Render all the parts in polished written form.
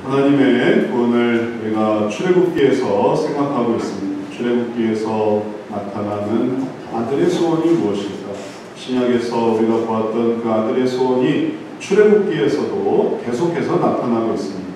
하나님의 구원을 우리가 출애굽기에서 생각하고 있습니다. 출애굽기에서 나타나는 아들의 소원이 무엇일까? 신약에서 우리가 보았던 그 아들의 소원이 출애굽기에서도 계속해서 나타나고 있습니다.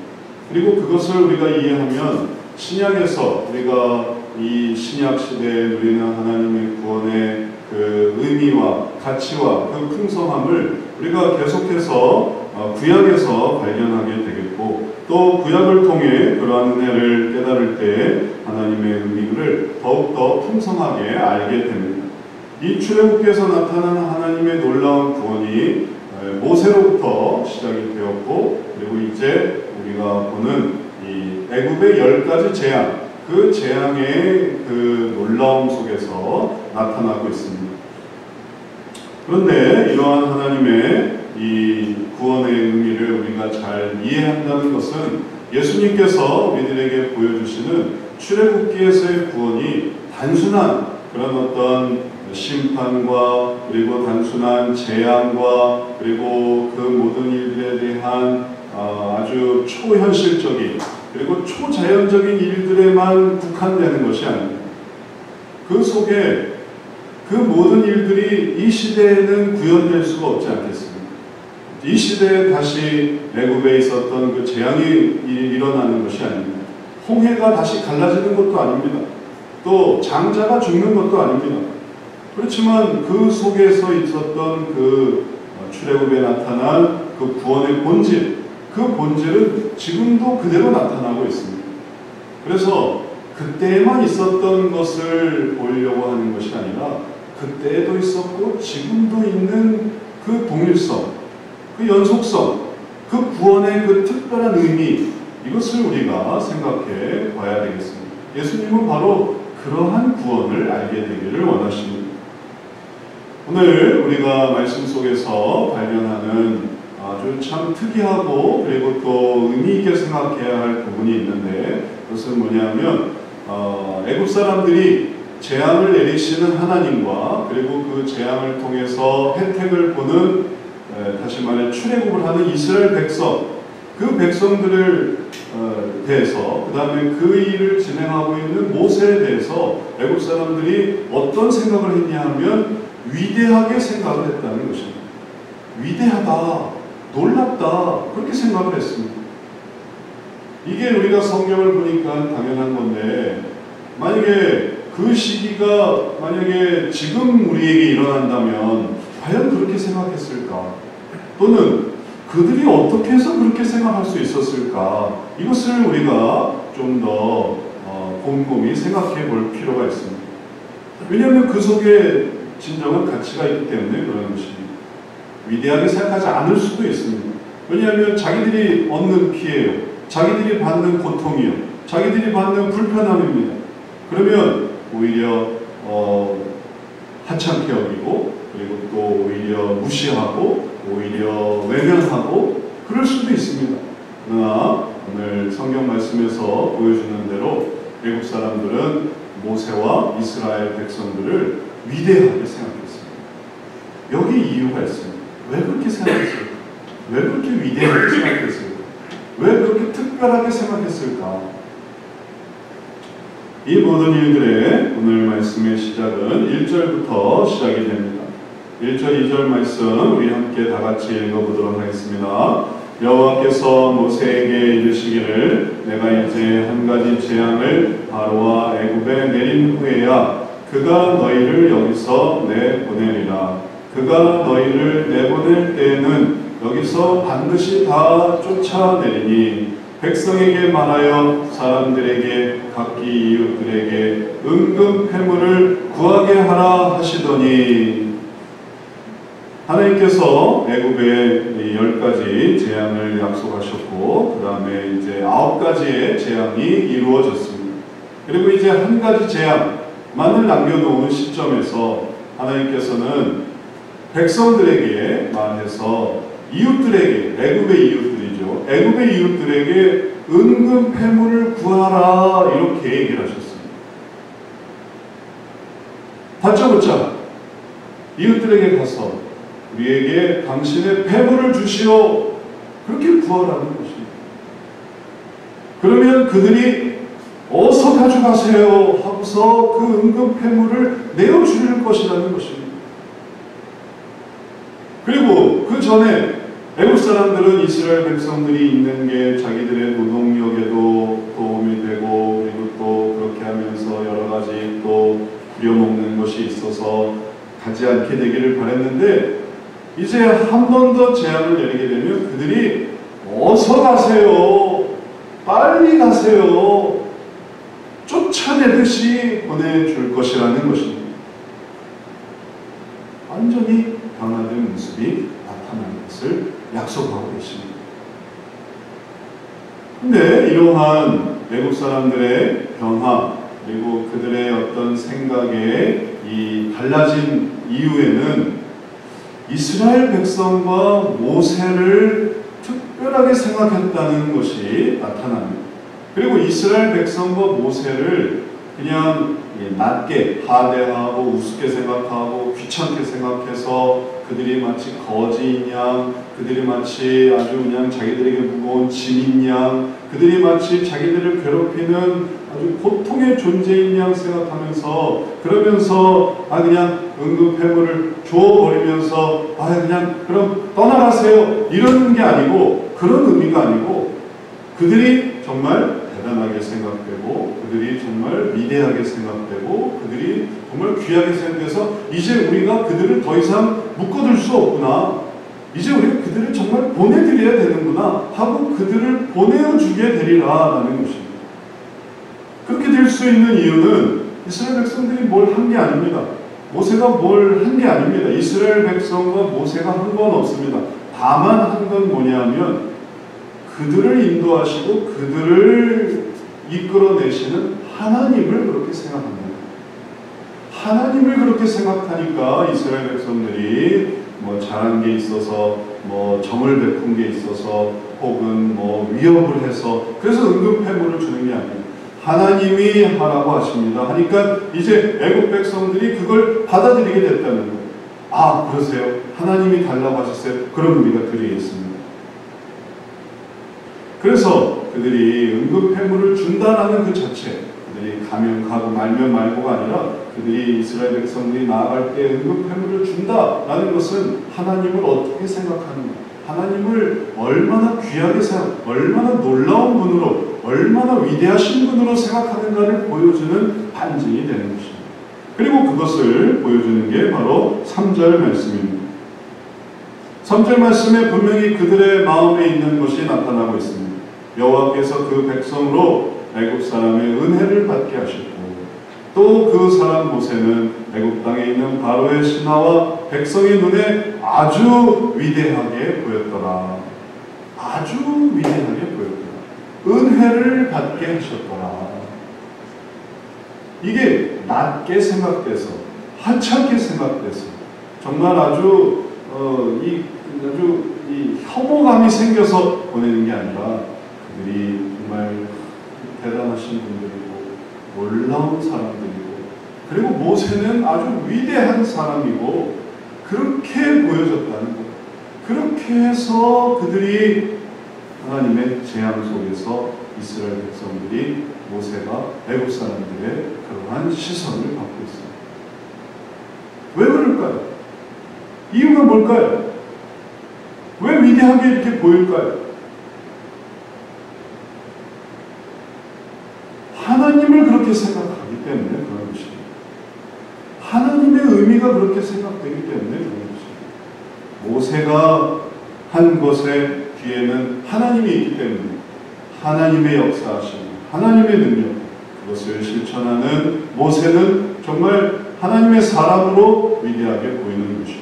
그리고 그것을 우리가 이해하면 신약에서 우리가 이 신약 시대에 누리는 하나님의 구원의 그 의미와 가치와 그 풍성함을 우리가 계속해서 구약에서 발견하게 되겠고, 또 구약을 통해 그러한 은혜를 깨달을 때 하나님의 의미를 더욱더 풍성하게 알게 됩니다. 이 출애굽기에서 나타나는 하나님의 놀라운 구원이 모세로부터 시작이 되었고, 그리고 이제 우리가 보는 이 애굽의 10가지 재앙, 그 재앙의 그 놀라움 속에서 나타나고 있습니다. 그런데 이러한 하나님의 이 구원의 의미를 우리가 잘 이해한다는 것은 예수님께서 우리들에게 보여주시는 출애굽기에서의 구원이 단순한 그런 어떤 심판과 그리고 단순한 재앙과 그리고 그 모든 일들에 대한 아주 초현실적인 그리고 초자연적인 일들에만 국한되는 것이 아닙니다. 그 속에 그 모든 일들이 이 시대에는 구현될 수가 없지 않겠습니까? 이 시대에 다시 애굽에 있었던 그 재앙이 일어나는 것이 아닙니다. 홍해가 다시 갈라지는 것도 아닙니다. 또 장자가 죽는 것도 아닙니다. 그렇지만 그 속에서 있었던 그 출애굽에 나타난 그 구원의 본질, 그 본질은 지금도 그대로 나타나고 있습니다. 그래서 그때에만 있었던 것을 보이려고 하는 것이 아니라 그때에도 있었고 지금도 있는 그 동일성, 그 연속성, 그 구원의 그 특별한 의미, 이것을 우리가 생각해 봐야 되겠습니다. 예수님은 바로 그러한 구원을 알게 되기를 원하십니다. 오늘 우리가 말씀 속에서 발견하는 아주 참 특이하고 그리고 또 의미 있게 생각해야 할 부분이 있는데, 그것은 뭐냐면 애굽 사람들이 재앙을 내리시는 하나님과 그리고 그 재앙을 통해서 혜택을 보는 다시 말해 출애굽을 하는 이스라엘 백성, 그 백성들을 대해서, 그 다음에 그 일을 진행하고 있는 모세에 대해서 애굽 사람들이 어떤 생각을 했냐 하면 위대하게 생각을 했다는 것입니다. 위대하다, 놀랍다, 그렇게 생각을 했습니다. 이게 우리가 성경을 보니까 당연한 건데, 만약에 그 시기가 만약에 지금 우리에게 일어난다면 과연 그렇게 생각했을까? 또는 그들이 어떻게 해서 그렇게 생각할 수 있었을까? 이것을 우리가 좀 더 곰곰이 생각해 볼 필요가 있습니다. 왜냐하면 그 속에 진정한 가치가 있기 때문에 그런 것입니다. 위대하게 생각하지 않을 수도 있습니다. 왜냐하면 자기들이 얻는 피해요, 자기들이 받는 고통이요, 자기들이 받는 불편함입니다. 그러면 오히려 하찮게 여기고, 그리고 또 오히려 무시하고, 오히려 외면하고 그럴 수도 있습니다. 그러나 오늘 성경 말씀에서 보여주는 대로 애굽 사람들은 모세와 이스라엘 백성들을 위대하게 생각했습니다. 여기 이유가 있습니다. 왜 그렇게 생각했을까? 왜 그렇게 위대하게 생각했을까? 왜 그렇게 특별하게 생각했을까? 이 모든 일들의 오늘 말씀의 시작은 1절부터 시작이 됩니다. 1절, 2절 말씀 우리 함께 다 같이 읽어보도록 하겠습니다. 여호와께서 모세에게 이르시기를 내가 이제 한 가지 재앙을 바로와 애굽에 내린 후에야 그가 너희를 여기서 내보내리라. 그가 너희를 내보낼 때에는 여기서 반드시 다 쫓아내리니 백성에게 말하여 사람들에게 각기 이웃들에게 은금 패물을 구하게 하라 하시더니, 하나님께서 애굽에 10가지 재앙을 약속하셨고, 그 다음에 이제 9가지의 재앙이 이루어졌습니다. 그리고 이제 한 가지 재앙만을 남겨놓은 시점에서 하나님께서는 백성들에게 말해서 이웃들에게, 애굽의 이웃들이죠, 애굽의 이웃들에게 은금 패물을 구하라, 이렇게 얘기를 하셨습니다. 다짜고짜 이웃들에게 가서 우리에게 당신의 패물을 주시오, 그렇게 구하라는 것입니다. 그러면 그들이 어서 가져가세요 하고서 그 응급폐물을 내어줄 것이라는 것입니다. 그리고 그 전에 애국 사람들은 이스라엘 백성들이 있는 게 자기들의 노동력에도 도움이 되고, 그리고 또 그렇게 하면서 여러 가지 또 부려먹는 것이 있어서 가지 않게 되기를 바랬는데, 이제 한 번 더 제안을 내리게 되면 그들이 어서 가세요, 빨리 가세요, 쫓아내듯이 보내줄 것이라는 것입니다. 완전히 변화된 모습이 나타나는 것을 약속하고 계십니다. 근데 이러한 외국 사람들의 변화, 그리고 그들의 어떤 생각의 이 달라진 이유에는 이스라엘 백성과 모세를 특별하게 생각했다는 것이 나타납니다. 그리고 이스라엘 백성과 모세를 그냥 낮게 하대하고 우습게 생각하고 귀찮게 생각해서 그들이 마치 거지인 양, 그들이 마치 아주 그냥 자기들에게 무거운 짐인 양, 그들이 마치 자기들을 괴롭히는 아주 고통의 존재인 양 생각하면서, 그러면서 그냥 응급폐물을 주워버리면서 그냥 그럼 떠나가세요 이러는 게 아니고, 그런 의미가 아니고, 그들이 정말 대단하게 생각되고, 그들이 정말 위대하게 생각되고, 그들이 정말 귀하게 생각돼서 이제 우리가 그들을 더 이상 묶어둘 수 없구나, 이제 우리가 그들을 정말 보내드려야 되는구나 하고 그들을 보내어주게 되리라 라는 것입니다. 그렇게 될 수 있는 이유는 이스라엘 백성들이 뭘 한 게 아닙니다. 모세가 뭘 한 게 아닙니다. 이스라엘 백성과 모세가 한 건 없습니다. 다만 한 건 뭐냐면 그들을 인도하시고 그들을 이끌어내시는 하나님을 그렇게 생각합니다. 하나님을 그렇게 생각하니까 이스라엘 백성들이 뭐 잘한 게 있어서, 뭐 정을 베푼 게 있어서, 혹은 뭐 위협을 해서 그래서 응급폐물을 주는 게 아니에요. 하나님이 하라고 하십니다. 하니까 이제 애국 백성들이 그걸 받아들이게 됐다는 거예요. 아, 그러세요? 하나님이 달라고 하셨어요? 그럼 우리가 드리겠습니다. 그래서 그들이 응급폐물을 준다라는 그 자체, 그들이 가면 가고 말면 말고가 아니라 그들이 이스라엘 백성들이 나아갈 때 응급폐물을 준다라는 것은 하나님을 어떻게 생각하는가, 하나님을 얼마나 귀하게 생각, 얼마나 놀라운 분으로, 얼마나 위대하신 분으로 생각하는가를 보여주는 반증이 되는 것입니다. 그리고 그것을 보여주는 게 바로 3절 말씀입니다. 3절 말씀에 분명히 그들의 마음에 있는 것이 나타나고 있습니다. 여호와께서 그 백성으로 애굽 사람의 은혜를 받게 하셨고, 또 그 사람 모세는 애굽 땅에 있는 바로의 신하와 백성의 눈에 아주 위대하게 보였더라. 아주 위대하게 보였더라. 은혜를 받게 하셨더라. 이게 낮게 생각돼서, 하찮게 생각돼서, 정말 아주 혐오감이 생겨서 보내는 게 아니라 그들이 정말 대단하신 분들이고 놀라운 사람들이고, 그리고 모세는 아주 위대한 사람이고, 그렇게 보여졌다는 것. 그렇게 해서 그들이 하나님의 재앙 속에서 이스라엘 백성들이 모세가 애굽 사람들의 그러한 시선을 받고 있습니다. 왜 그럴까요? 이유가 뭘까요? 왜 위대하게 이렇게 보일까요? 하나님을 그렇게 생각하기 때문에 그런 것입니다. 하나님의 의미가 그렇게 생각되기 때문에 그런 것입니다. 모세가 한 것의 뒤에는 하나님이 있기 때문에 하나님의 역사하심, 하나님의 능력, 그것을 실천하는 모세는 정말 하나님의 사람으로 위대하게 보이는 것이고,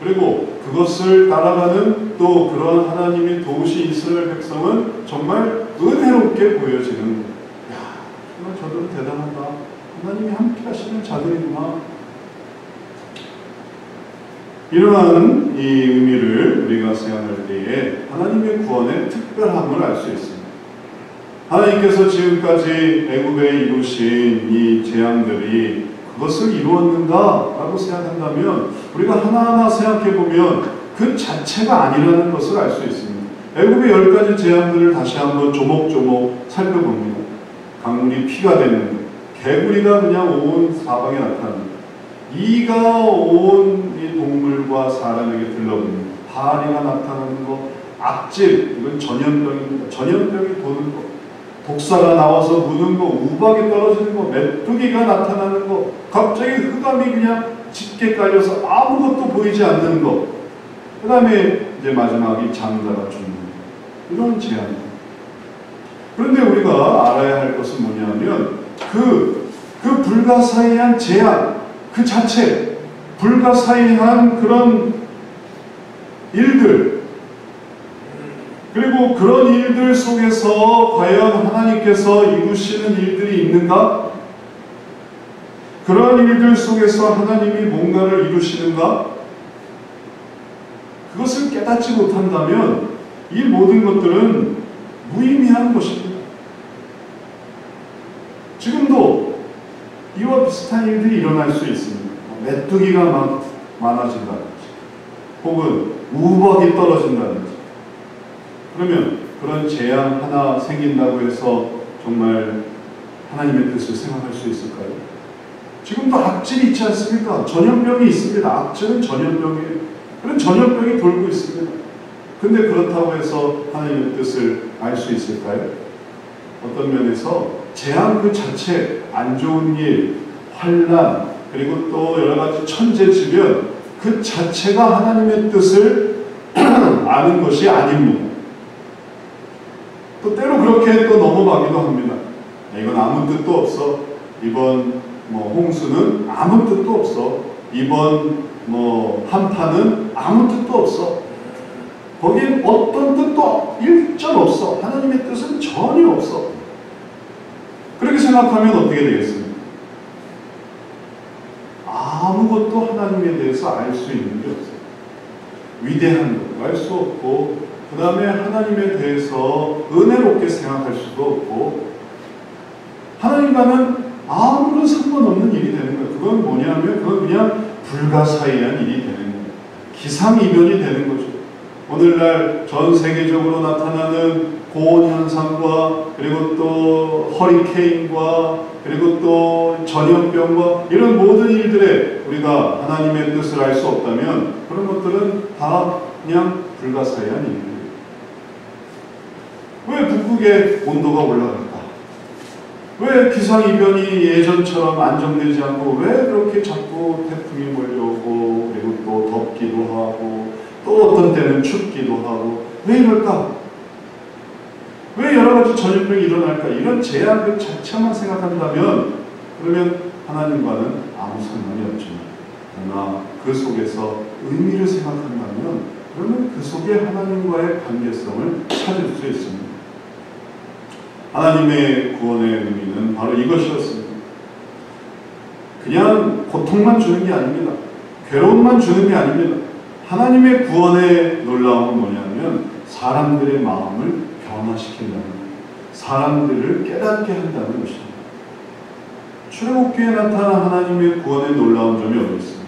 그리고 그것을 따라가는 또 그런 하나님이 도우신 이스라엘 백성은 정말 은혜롭게 보여지는 것. 정말 저들은 대단하다. 하나님이 함께 하시는 자들이구나. 이러한 이 의미를 우리가 생각할 때에 하나님의 구원의 특별함을 알 수 있습니다. 하나님께서 지금까지 애굽에 이루신 이 재앙들이 그것을 이루었는가라고 생각한다면 우리가 하나하나 생각해 보면 그 자체가 아니라는 것을 알 수 있습니다. 애굽의 10가지 재앙들을 다시 한번 조목조목 살펴봅니다. 강물이 피가 되는 것, 개구리가 그냥 온 사방에 나타나는 것, 이가 온 이 동물과 사람에게 들러붙는 것, 파리가 나타나는 것, 악질, 이건 전염병입니다. 전염병이 도는 것, 독사가 나와서 무는 것, 우박이 떨어지는 것, 메뚜기가 나타나는 것, 갑자기 흑암이 그냥 짙게 깔려서 아무것도 보이지 않는 것, 그 다음에 이제 마지막이 장자가 죽는 것, 이런 재앙입니다. 그런데 우리가 알아야 할 것은 뭐냐면 그 불가사의한 재앙 그 자체, 불가사의한 그런 일들, 그리고 그런 일들 속에서 과연 하나님께서 이루시는 일들이 있는가? 그런 일들 속에서 하나님이 뭔가를 이루시는가? 그것을 깨닫지 못한다면 이 모든 것들은 무의미한 것입니다. 지금도 이와 비슷한 일들이 일어날 수 있습니다. 메뚜기가 막 많아진다든지, 혹은 우박이 떨어진다든지. 그러면 그런 재앙 하나 생긴다고 해서 정말 하나님의 뜻을 생각할 수 있을까요? 지금도 악질이 있지 않습니까? 전염병이 있습니다. 악질은 전염병이에요. 그런 전염병이 돌고 있습니다. 근데 그렇다고 해서 하나님의 뜻을 알 수 있을까요? 어떤 면에서 재앙 그 자체, 안 좋은 일, 환난, 그리고 또 여러 가지 천재지변 그 자체가 하나님의 뜻을 아는 것이 아닙니다. 또 때로 그렇게 또 넘어가기도 합니다. 이건 아무 뜻도 없어. 이번 홍수는 아무 뜻도 없어. 이번 한파는 아무 뜻도 없어. 거기엔 어떤 뜻도 일절 없어. 하나님의 뜻은 전혀 없어. 그렇게 생각하면 어떻게 되겠습니까? 아무것도 하나님에 대해서 알 수 있는 게 없어요. 위대한 것도 알 수 없고, 그 다음에 하나님에 대해서 은혜롭게 생각할 수도 없고, 하나님과는 아무런 상관없는 일이 되는 거예요. 그건 뭐냐면 그건 그냥 불가사의한 일이 되는 거예요. 기상이변이 되는 거죠. 오늘날 전 세계적으로 나타나는 고온 현상과, 그리고 또 허리케인과, 그리고 또 전염병과 이런 모든 일들에 우리가 하나님의 뜻을 알 수 없다면 그런 것들은 다 그냥 불가사의한 일이에요. 왜 북극의 온도가 올라갈까? 왜 기상이변이 예전처럼 안정되지 않고 왜 그렇게 자꾸 태풍이 몰려오고, 그리고 또 덥기도 하고, 또 어떤 때는 춥기도 하고, 왜 이럴까? 왜 여러 가지 전염병이 일어날까? 이런 재앙 그 자체만 생각한다면 그러면 하나님과는 아무 상관이 없지만, 그러나 그 속에서 의미를 생각한다면 그러면 그 속에 하나님과의 관계성을 찾을 수 있습니다. 하나님의 구원의 의미는 바로 이것이었습니다. 그냥 고통만 주는 게 아닙니다. 괴로움만 주는 게 아닙니다. 하나님의 구원의 놀라움은 뭐냐면 사람들의 마음을 변화시킨다는 거예요. 사람들을 깨닫게 한다는 것입니다. 출애굽기에 나타난 하나님의 구원의 놀라운 점이 어디 있습니까?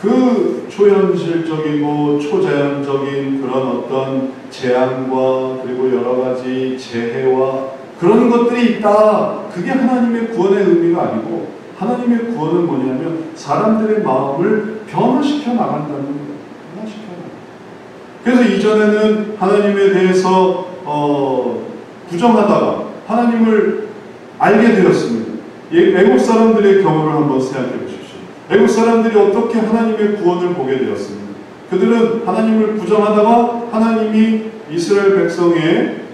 그 초현실적이고 초자연적인 그런 어떤 재앙과 그리고 여러 가지 재해와 그런 것들이 있다. 그게 하나님의 구원의 의미가 아니고, 하나님의 구원은 뭐냐면 사람들의 마음을 변화시켜 나간다는 거예요. 변화시켜 나간다. 그래서 이전에는 하나님에 대해서 부정하다가 하나님을 알게 되었습니다. 애국 사람들의 경우를 한번 생각해 보십시오. 애국 사람들이 어떻게 하나님의 구원을 보게 되었습니까? 그들은 하나님을 부정하다가 하나님이 이스라엘 백성의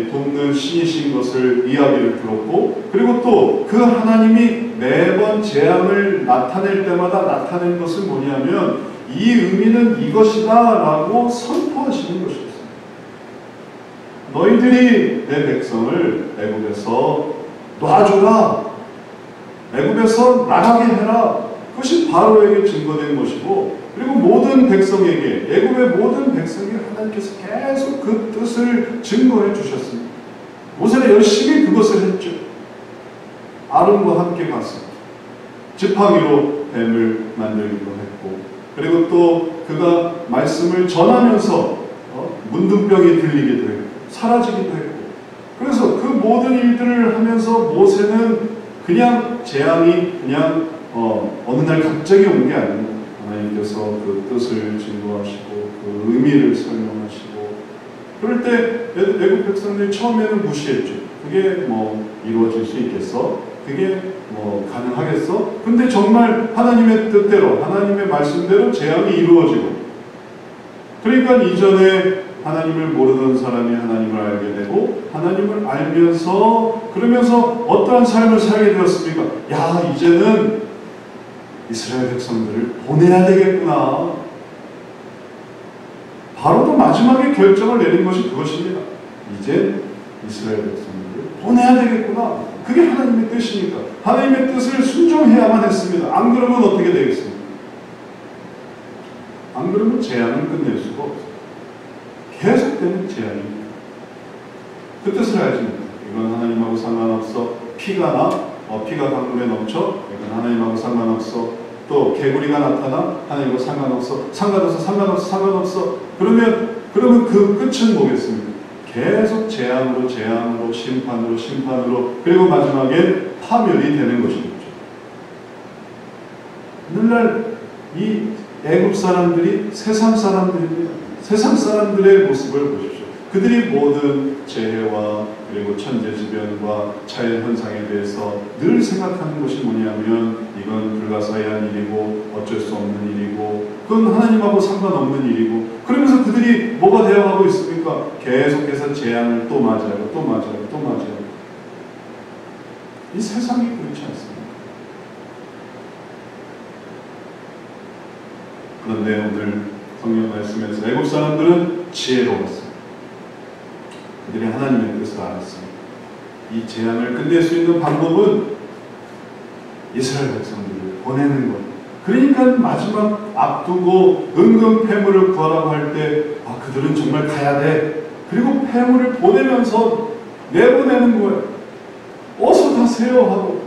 돕는 신이신 것을 이야기를 들었고, 그리고 또 그 하나님이 매번 재앙을 나타낼 때마다 나타낸 것은 뭐냐면 이 의미는 이것이다 라고 선포하시는 것이었습니다. 너희들이 내 백성을 애굽에서 놔줘라, 애굽에서 나가게 해라. 그것이 바로에게 증거된 것이고, 그리고 모든 백성에게, 애굽의 모든 백성에게 하나님께서 계속 그 뜻을 증거해 주셨습니다. 모세가 열심히 그것을 했죠. 아론과 함께 갔습니다. 지팡이로 뱀을 만들기도 했고, 그리고 또 그가 말씀을 전하면서 문둥병이 들리기도 했고 사라지기도 했고, 그래서 그 모든 일들을 하면서 모세는 그냥 재앙이 그냥 어느 날 갑자기 온 게 아니고 하나님께서 그 뜻을 증거하시고 그 의미를 설명하시고, 그럴 때 애국 백성들이 처음에는 무시했죠. 그게 뭐 이루어질 수 있겠어? 그게 뭐 가능하겠어? 근데 정말 하나님의 뜻대로 하나님의 말씀대로 재앙이 이루어지고, 그러니까 이전에 하나님을 모르던 사람이 하나님을 알게 되고, 하나님을 알면서 그러면서 어떠한 삶을 살게 되었습니까? 야, 이제는 이스라엘 백성들을 보내야 되겠구나. 바로도 마지막에 결정을 내린 것이 그것입니다. 이제 이스라엘 백성들을 보내야 되겠구나. 그게 하나님의 뜻이니까 하나님의 뜻을 순종해야만 했습니다. 안 그러면 어떻게 되겠습니까? 안 그러면 재앙을 끝낼 수가 없어요. 계속되는 재앙입니다. 그 뜻을 알지 못해요. 이건 하나님하고 상관없어. 피가 나? 피가 강물에 넘쳐? 이건 하나님하고 상관없어. 또 개구리가 나타나? 하나님하고 상관없어. 상관없어. 그러면 그 끝은 뭐겠습니까? 계속 재앙으로 심판으로 그리고 마지막에 파멸이 되는 것이겠죠. 오늘날 이 애굽 사람들이 세상 사람들입니다. 세상 사람들의 모습을 보십시오. 그들이 모든 재해와 그리고 천재지변과 자연현상에 대해서 늘 생각하는 것이 뭐냐면 이건 불가사의한 일이고 어쩔 수 없는 일이고 그건 하나님하고 상관없는 일이고, 그러면서 그들이 뭐가 되어가고 있습니까? 계속해서 재앙을 또 맞아요. 이 세상이 그렇지 않습니다. 그런데 오늘 성경 말씀에서 애국 사람들은 지혜로웠어요. 그들이 하나님의 뜻을 알았습니다. 이 재앙을 끝낼 수 있는 방법은 이스라엘 백성들을 보내는 것. 그러니까 마지막 앞두고 은근 폐물을 구하라고 할 때 그들은 정말 가야 돼. 그리고 폐물을 보내면서 내보내는 거예요. 어서 가세요 하고.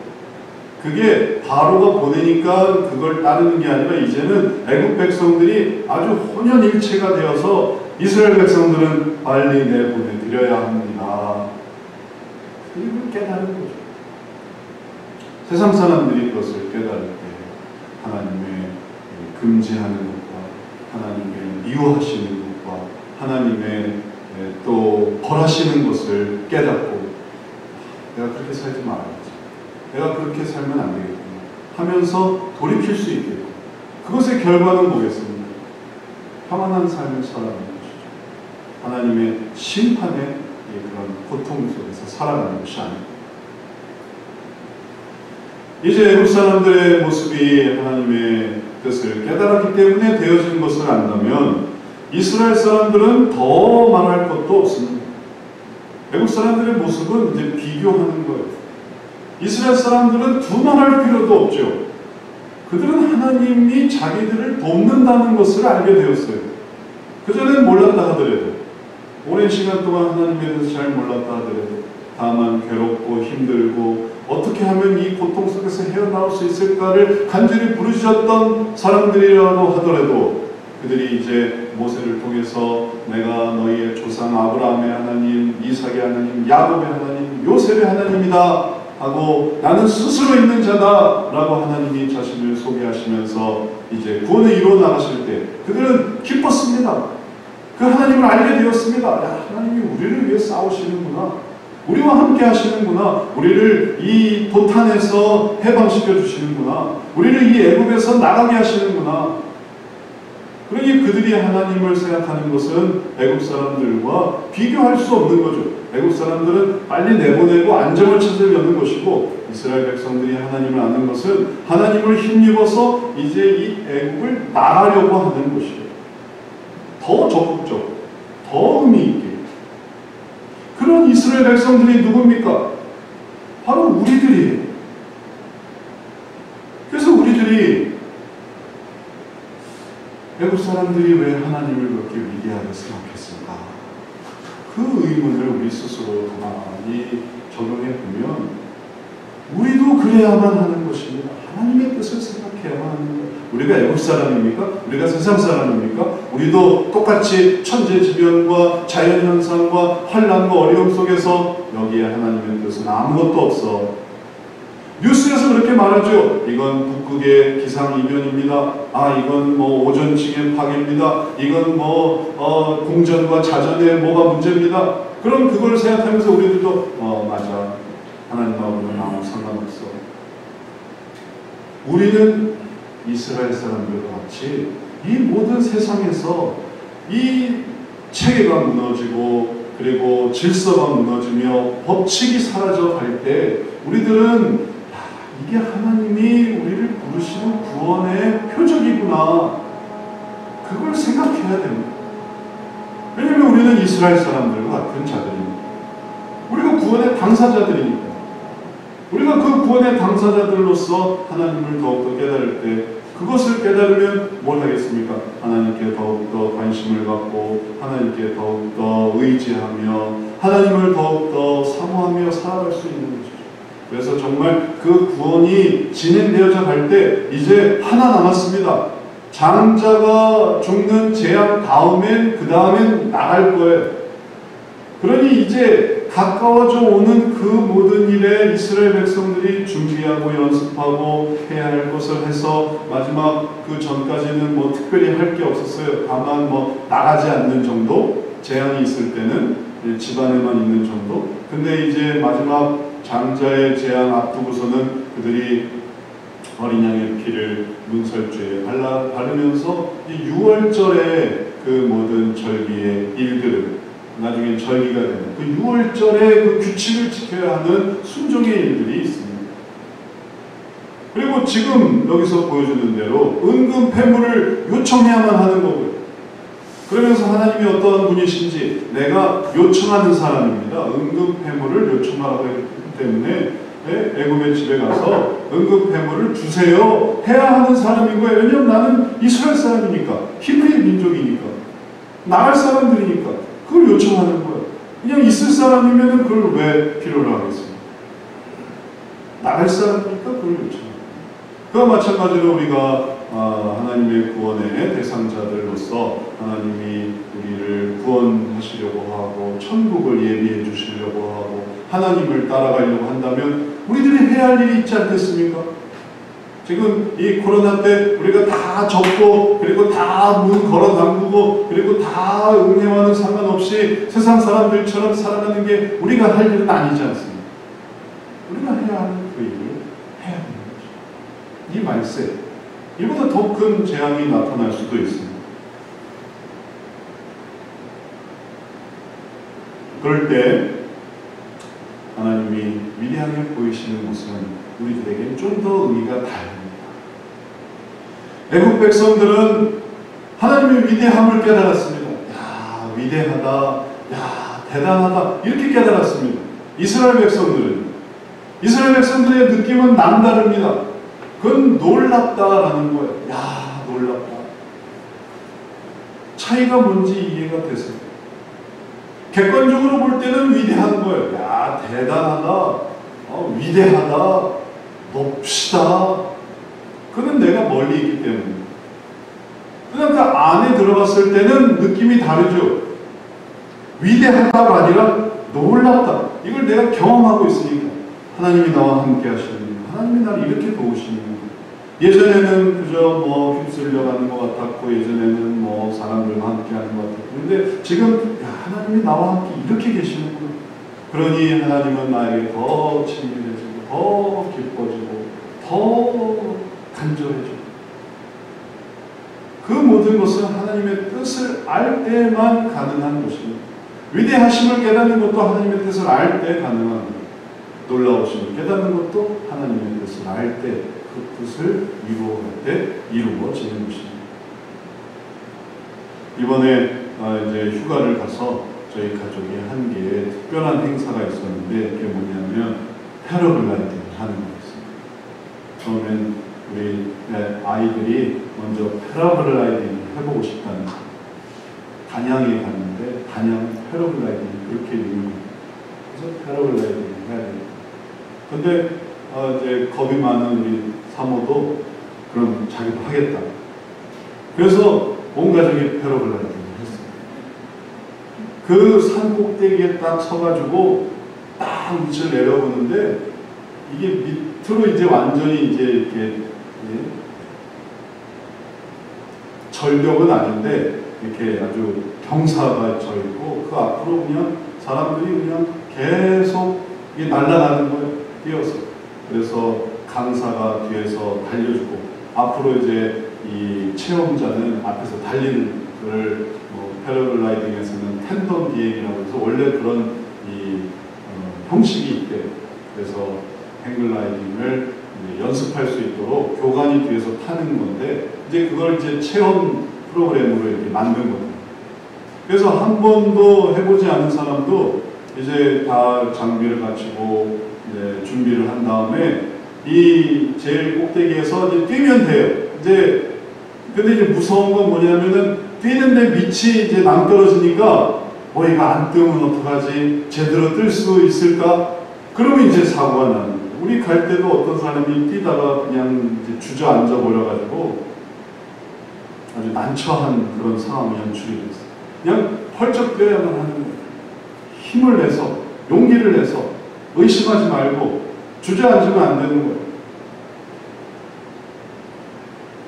그게 바로가 보내니까 그걸 따르는 게 아니라 이제는 애국 백성들이 아주 혼연일체가 되어서 이스라엘 백성들은 빨리 내보내드려야 합니다. 이걸 깨달은 거죠. 세상 사람들이 그것을 깨달을 때 하나님의 금지하는 것과 하나님의 미워하시는 것과 하나님의 또 벌하시는 것을 깨닫고 내가 그렇게 살지 말아야지. 내가 그렇게 살면 안 되겠구나 하면서 돌이킬 수 있겠고, 그것의 결과는 뭐겠습니까? 평안한 삶을 살아가는 것이죠. 하나님의 심판의 그런 고통 속에서 살아가는 것이 아닙니다. 이제 애국 사람들의 모습이 하나님의 뜻을 깨달았기 때문에 되어진 것을 안다면 이스라엘 사람들은 더 말할 것도 없습니다. 애국 사람들의 모습은 이제 비교하는 거예요. 이스라엘 사람들은 두말할 필요도 없죠. 그들은 하나님이 자기들을 돕는다는 것을 알게 되었어요. 그전엔 몰랐다 하더라도, 오랜 시간 동안 하나님에 대해서 잘 몰랐다 하더라도, 다만 괴롭고 힘들고 어떻게 하면 이 고통 속에서 헤어나올 수 있을까를 간절히 부르짖었던 사람들이라고 하더라도, 그들이 이제 모세를 통해서 내가 너희의 조상 아브라함의 하나님, 이삭의 하나님, 야곱의 하나님, 요셉의 하나님이다 하고 나는 스스로 있는 자다 라고 하나님이 자신을 소개하시면서 이제 구원을 이루어 나가실 때 그들은 기뻤습니다. 그 하나님을 알게 되었습니다. 야, 하나님이 우리를 위해 싸우시는구나, 우리와 함께 하시는구나, 우리를 이 도탄에서 해방시켜 주시는구나, 우리를 이 애굽에서 나가게 하시는구나. 그러니 그들이 하나님을 생각하는 것은 애굽 사람들과 비교할 수 없는 거죠. 애굽 사람들은 빨리 내보내고 안정을 찾으려는 것이고, 이스라엘 백성들이 하나님을 아는 것은 하나님을 힘입어서 이제 이 애굽을 나가려고 하는 것이에요. 더 적극적, 더 의미 있게. 그런 이스라엘 백성들이 누굽니까? 바로 우리들이에요. 그래서 우리들이 애굽 사람들이 왜 하나님을 그렇게 위대하게 생각했을까? 그 의문을 우리 스스로 가만히 적용해 보면 우리도 그래야만 하는 것입니다. 하나님의 뜻을 생각해야만 하는 거예요. 우리가 애국 사람입니까? 우리가 세상 사람입니까? 우리도 똑같이 천재지변과 자연현상과 환난과 어려움 속에서 여기에 하나님의 뜻은 아무것도 없어. 뉴스에서 그렇게 말하죠. 이건 북극의 기상이변입니다. 이건 뭐 오존층의 파괴입니다. 이건 뭐 공전과 자전의 뭐가 문제입니다. 그럼 그걸 생각하면서 우리들도 맞아. 하나님하고는 아무 상관없어. 우리는 이스라엘 사람들과 같이 이 모든 세상에서 이 체계가 무너지고 그리고 질서가 무너지며 법칙이 사라져 갈 때 우리들은 이게 하나님이 우리를 부르시는 구원의 표적이구나. 그걸 생각해야 됩니다. 왜냐하면 우리는 이스라엘 사람들과 같은 자들입니다. 우리가 구원의 당사자들이니까. 우리가 그 구원의 당사자들로서 하나님을 더욱더 깨달을 때 그것을 깨달으면 뭘 하겠습니까? 하나님께 더욱더 관심을 갖고 하나님께 더욱더 의지하며 하나님을 더욱더 사모하며 살아갈 수 있는 거죠. 그래서 정말 그 구원이 진행되어져 갈 때 이제 하나 남았습니다. 장자가 죽는 재앙 다음엔 그 다음엔 나갈 거예요. 그러니 이제 가까워져 오는 그 모든 일에 이스라엘 백성들이 준비하고 연습하고 해야 할 것을 해서 마지막 그 전까지는 뭐 특별히 할 게 없었어요. 다만 뭐 나가지 않는 정도, 재앙이 있을 때는 집안에만 있는 정도. 근데 이제 마지막 장자의 재앙 앞두고서는 그들이 어린 양의 피를 문설주에 바르면서 이 6월절의 그 모든 절기의 일들을 나중에 절기가 되는 그 6월절의 그 규칙을 지켜야 하는 순종의 일들이 있습니다. 그리고 지금 여기서 보여주는 대로 은금 패물을 요청해야만 하는 거고요. 그러면서 하나님이 어떠한 분이신지 내가 요청하는 사람입니다. 은금 패물을 요청하라고 했기 때문에 애굽의 집에 가서 은금 패물을 주세요 해야 하는 사람인 거예요. 왜냐하면 나는 이스라엘 사람이니까, 히브리 민족이니까, 나갈 사람들이니까 그걸 요청하는 거예요. 그냥 있을 사람이면 그걸 왜 필요로 하겠습니까? 나갈 사람이니까 그걸 요청합니다. 그와 마찬가지로 우리가 하나님의 구원의 대상자들로서 하나님이 우리를 구원하시려고 하고 천국을 예비해 주시려고 하고 하나님을 따라가려고 한다면 우리들이 해야 할 일이 있지 않겠습니까? 지금 이 코로나 때 우리가 다 접고 그리고 다 문 걸어 잠그고 그리고 다 은혜와는 상관없이 세상 사람들처럼 살아가는 게 우리가 할 일은 아니지 않습니까? 우리가 해야 하는 그 일을 해야 하는 거죠. 이 말세, 이보다 더 큰 재앙이 나타날 수도 있습니다. 그럴 때 하나님이 위대하게 보이시는 모습은 우리들에게 좀 더 의미가 다릅니다. 애국 백성들은 하나님의 위대함을 깨달았습니다. 야, 위대하다, 야, 대단하다 이렇게 깨달았습니다. 이스라엘 백성들의 느낌은 남다릅니다. 그건 놀랍다라는 거예요. 야, 놀랍다. 차이가 뭔지 이해가 되세요? 객관적으로 볼 때는 위대한 거예요. 야, 대단하다, 위대하다, 높시다. 그는 내가 멀리 있기 때문에. 그냥 그 안에 들어갔을 때는 느낌이 다르죠. 위대하다가 아니라 놀랍다. 이걸 내가 경험하고 있으니까. 하나님이 나와 함께 하시는, 하나님이 나를 이렇게 도우시는 거예요. 예전에는 그저 뭐 휩쓸려 가는 것 같았고, 예전에는 뭐 사람들과 함께 하는 것 같았고, 근데 지금 하나님이 나와 함께 이렇게 계시는 거예요. 그러니 하나님은 나에게 더 친밀해지고, 더 기뻐지고, 더 간절해지고. 그 모든 것은 하나님의 뜻을 알 때만 가능한 것입니다. 위대하심을 깨닫는 것도 하나님의 뜻을 알 때 가능한 거예요. 놀라우심을 깨닫는 것도 하나님의 뜻을 알 때, 그 뜻을 이루어갈 때 이루어지는 것입니다. 이번에 이제 휴가를 가서 저희 가족이 한 게 특별한 행사가 있었는데 그게 뭐냐면 패러글라이딩 하는 거였습니다. 처음엔 우리 아이들이 먼저 패러글라이딩 해보고 싶다는 거예요. 단양에 갔는데 단양 패러글라이딩 그렇게 유명해요. 그래서 패러글라이딩 해야 됩니다. 근데 이제 겁이 많은 우리 사모도 그럼 자기도 하겠다. 그래서 온 가족이 패러글라이딩을 했어요. 그 산 꼭대기에 딱 서가지고 딱 밑을 내려보는데 이게 밑으로 이제 완전히 이제 이렇게 절벽은 아닌데 이렇게 아주 경사가 져 있고 그 앞으로 그냥 사람들이 그냥 계속 이게 날아가는 거예요. 뛰어서. 그래서 강사가 뒤에서 달려주고 앞으로 이제 이 체험자는 앞에서 달리는 그걸 패러글라이딩에서는 텐덤 비행이라고 해서 원래 그런 형식이 있대요. 그래서 행글라이딩을 연습할 수 있도록 교관이 뒤에서 타는 건데 이제 그걸 이제 체험 프로그램으로 이렇게 만든 거예요. 그래서 한 번도 해보지 않은 사람도 이제 다 장비를 갖추고 이제 준비를 한 다음에 이 제일 꼭대기에서 이제 뛰면 돼요. 이제 근데 이제 무서운 건 뭐냐면은 뛰는데 밑이 이제 낭떨어지니까 이거 안 뜨면 어떡하지? 제대로 뜰 수 있을까? 그러면 이제 사고가 나는 거예요. 우리 갈 때도 어떤 사람이 뛰다가 그냥 이제 주저앉아 버려가지고 아주 난처한 그런 상황이 연출이 됐어요. 그냥 펄쩍 뛰어야만 하는 거예요. 힘을 내서, 용기를 내서, 의심하지 말고 주저앉으면 안 되는 거예요.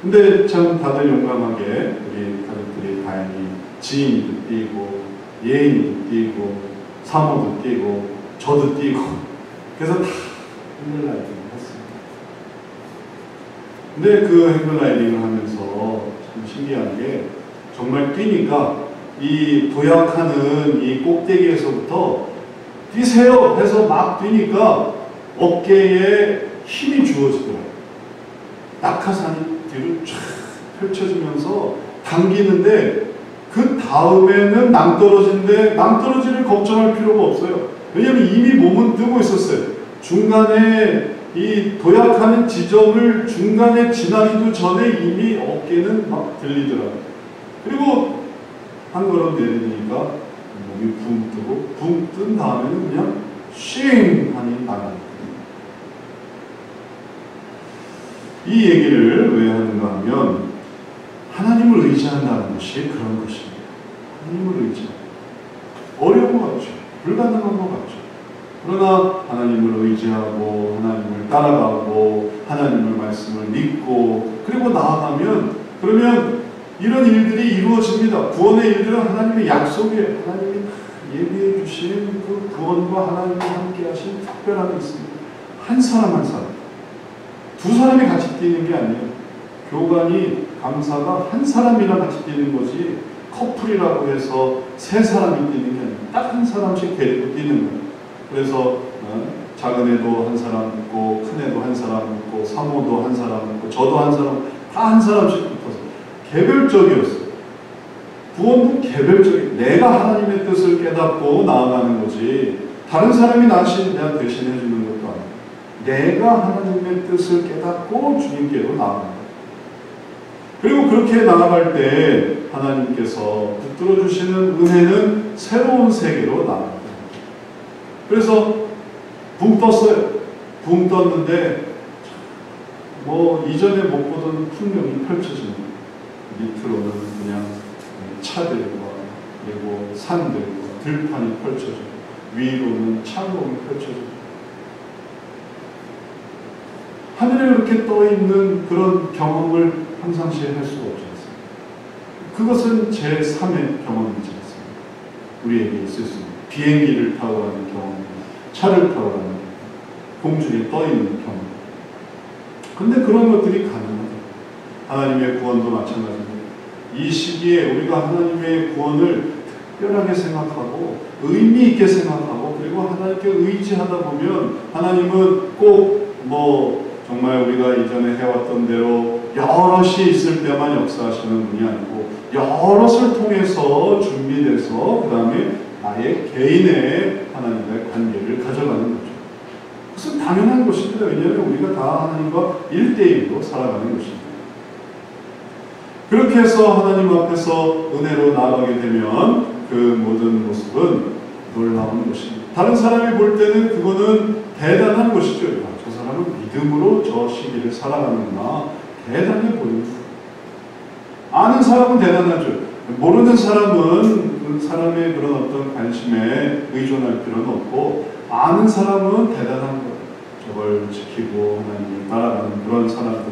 근데 참 다들 용감하게 우리 가족들이 다행히 지인도 뛰고 예인도 뛰고 사모도 뛰고 저도 뛰고 그래서 다 행글라이딩을 했습니다. 근데 그 행글라이딩을 하면서 참 신기한 게 정말 뛰니까 이 도약하는 이 꼭대기에서부터 뛰세요 해서 막 뛰니까 어깨에 힘이 주어지더라고요. 낙하산이 뒤로 쫙 펼쳐지면서 당기는데 그 다음에는 낭떠러지인데 낭떠러지를 걱정할 필요가 없어요. 왜냐하면 이미 몸은 뜨고 있었어요. 중간에 이 도약하는 지점을 중간에 지나기도 전에 이미 어깨는 막 들리더라고요. 그리고 한 걸음 내리니까 몸이 붕 뜨고 붕 뜬 다음에는 그냥 쉥 하니 나가요. 이 얘기를 왜 하는가 하면 하나님을 의지한다는 것이 그런 것입니다. 하나님을 의지하고 어려운 것 같죠. 불가능한 것 같죠. 그러나 하나님을 의지하고 하나님을 따라가고 하나님의 말씀을 믿고 그리고 나아가면 그러면 이런 일들이 이루어집니다. 구원의 일들은 하나님의 약속이에요. 하나님이 예비해 주신 그 구원과 하나님과 함께 하신 특별함이 있습니다. 한 사람 한 사람. 두 사람이 같이 뛰는 게 아니에요. 교관이 강사가 한 사람이랑 같이 뛰는 거지 커플이라고 해서 세 사람이 뛰는 게 아니에요. 딱 한 사람씩 데리고 뛰는 거예요. 그래서 작은 애도 한 사람 있고 큰 애도 한 사람 있고 사모도 한 사람 있고 저도 한 사람 다 한 사람씩 붙어서 개별적이었어요. 구원도 개별적이에요. 내가 하나님의 뜻을 깨닫고 나아가는 거지 다른 사람이 내가 대신해 주는 것도 아니에요. 내가 하나님의 뜻을 깨닫고 주님께로 나아가는 거예요. 그리고 그렇게 나아갈 때 하나님께서 붙들어 주시는 은혜는 새로운 세계로 나아갑니다. 그래서 붕 떴어요. 붕 떴는데 이전에 못 보던 풍경이 펼쳐지는 거예요. 밑으로는 그냥 차들과 그리고 산들과 들판이 펼쳐지고 위로는 창공이 펼쳐지고 하늘에 이렇게 떠있는 그런 경험을 평상시에 할 수가 없지 않습니까? 그것은 제3의 경험이지 않습니까? 우리에게 있을 수 있는 비행기를 타고 가는 경험입니다. 차를 타고 가는 경험, 공중에 떠있는 경험. 근데 그런 것들이 가능하죠. 하나님의 구원도 마찬가지입니다. 이 시기에 우리가 하나님의 구원을 특별하게 생각하고 의미 있게 생각하고 그리고 하나님께 의지하다 보면 하나님은 꼭 정말 우리가 이전에 해왔던 대로 여럿이 있을 때만 역사하시는 분이 아니고 여럿을 통해서 준비돼서 그 다음에 나의 개인의 하나님과의 관계를 가져가는 거죠. 그것은 당연한 것입니다. 왜냐하면 우리가 다 하나님과 1대1로 살아가는 것입니다. 그렇게 해서 하나님 앞에서 은혜로 나아가게 되면 그 모든 모습은 놀라운 것입니다. 다른 사람이 볼 때는 그거는 대단한 것이죠. 저 사람은 믿음으로 저 시기를 살아가는구나. 대단해 보입니다. 아는 사람은 대단하죠. 모르는 사람은 그 사람의 그런 어떤 관심에 의존할 필요는 없고, 아는 사람은 대단한 거예요. 저걸 지키고 하나님을 따라가는 그런 사람들.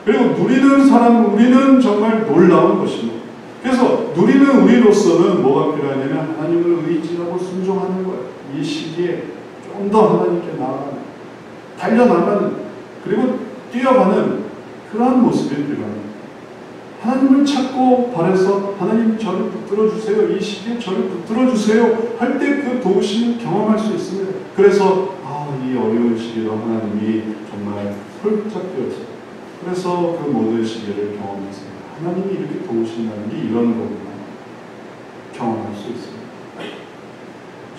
그리고 누리는 사람, 우리는 정말 놀라운 것입니다. 그래서 누리는 우리로서는 뭐가 필요하냐면 하나님을 의지하고 순종하는 거예요. 이 시기에 좀 더 하나님께 나아가는, 달려나가는, 그리고 뛰어가는 그러한 모습이 필요합니다. 하나님을 찾고 바래서 하나님 저를 붙들어 주세요. 이 시기에 저를 붙들어 주세요. 할 때 그 도우심을 경험할 수 있습니다. 그래서 이 어려운 시기로 하나님이 정말 홀짝되어서, 그래서 그 모든 시기를 경험했습니다. 하나님이 이렇게 도우신다는 게 이런 거구나 경험할 수 있습니다.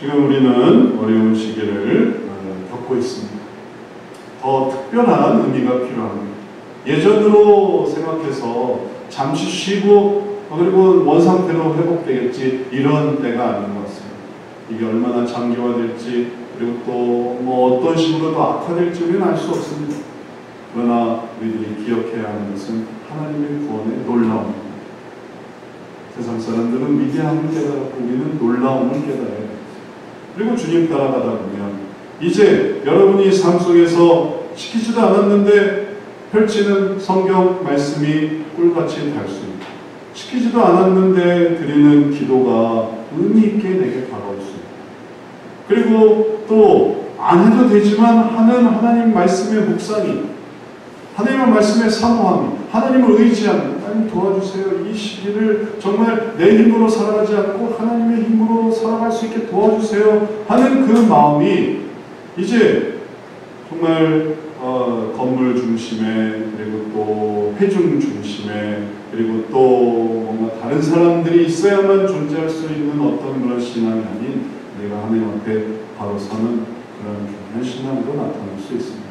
지금 우리는 어려운 시기를 겪고 있습니다. 더 특별한 의미가 필요합니다. 예전으로 생각해서 잠시 쉬고 그리고 원상태로 회복되겠지, 이런 때가 아닌 것 같습니다. 이게 얼마나 장기화될지, 그리고 또 뭐 어떤 식으로 더 악화될지 우리는 알 수 없습니다. 그러나 우리들이 기억해야 하는 것은 하나님의 구원의 놀라움입니다. 세상 사람들은 위대함을 깨달았고 우리는 놀라움을 깨달아야 됩니다. 그리고 주님 따라가다 보면 이제 여러분이 삶 속에서 시키지도 않았는데 펼치는 성경 말씀이 꿀같이 달수있다. 시키지도 않았는데 드리는 기도가 의미 있게 내게 다가올 수 있다. 그리고 또 안 해도 되지만 하는 하나님 말씀의 묵상이, 하나님의 말씀의 사모함이, 하나님을 의지하는, 하나님 도와주세요. 이 시기를 정말 내 힘으로 살아가지 않고 하나님의 힘으로 살아갈 수 있게 도와주세요 하는 그 마음이 이제 정말 건물 중심에, 그리고 또 회중 중심에, 그리고 또 뭔가 다른 사람들이 있어야만 존재할 수 있는 어떤 그런 신앙이 아닌, 내가 하나님 앞에 바로 서는 그런 귀한 신앙으로 나타날 수 있습니다.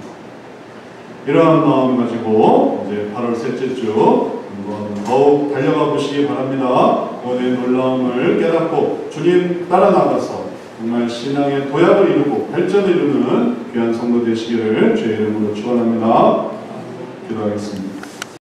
이러한 마음 가지고 이제 8월 셋째 주 한번 더욱 달려가 보시기 바랍니다. 오늘 놀라움을 깨닫고 주님 따라 나가서 정말 신앙의 도약을 이루고 발전을 이루는 귀한 성도 되시기를 주의 이름으로 축원합니다. 기도하겠습니다.